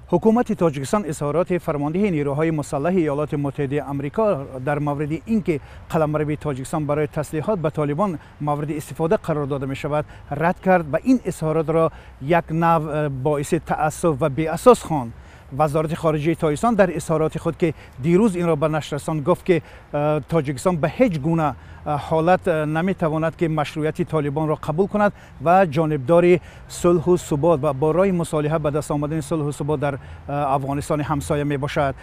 حکومت تاجیکستان اظهارات فرمانده نیروهای مسلح ایالات متحده آمریکا در مورد اینکه قلمرو تاجیکستان برای تسلیحات به طالبان مورد استفاده قرار داده می شود رد کرد و این اظهارات را یک نوع باعث تأسف و بی اساس خواند. وزارت خارجه تاجیکستان در اظهارات خود که دیروز این را به نشر رساند گفت که تاجیکستان به هیچ گونه حالت نمیتواند که مشروعیت طالبان را قبول کند و جانبدار صلح و ثبات و با راه مصالحه به دست آمدن صلح و ثبات در افغانستان همسایه می باشد.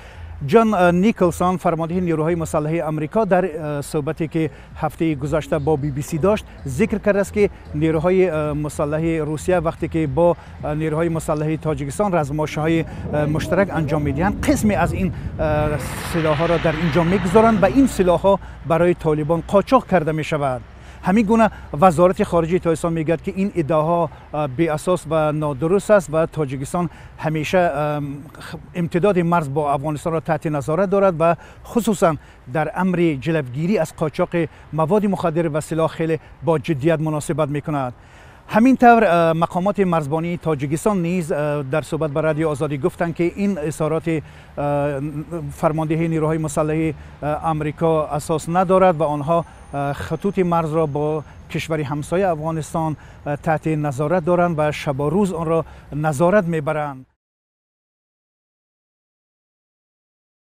جان نیکلسون فرمانده نیروهای مسلح آمریکا در صحبتی که هفته گذشته با BBC داشت ذکر کرده است که نیروهای مسلح روسیه وقتی که با نیروهای مسلح تاجیکستان رزمایش‌های مشترک انجام میدهند قسمی از این سلاح‌ها را در اینجا میگذارند و این سلاح‌ها برای طالبان قاچاق کرده می شود. همین گونه وزارت خارجه تاجیکستان میگوید که این ادعاها بی اساس و نادرست است و تاجیکستان همیشه امتداد مرز با افغانستان را تحت نظارت دارد و خصوصا در امر جلوگیری از قاچاق مواد مخدر و سلاح خیلی با جدیت مناسبت میکند. همین طور مقامات مرزبانی تاجیکستان نیز در صحبت با رادیو آزادی گفتند که این اظهارات فرمانده نیروهای مسلح آمریکا اساس ندارد و آنها خطوط مرز را با کشور همسایه افغانستان تحت نظارت دارند و شب و روز آن را نظارت میبرند.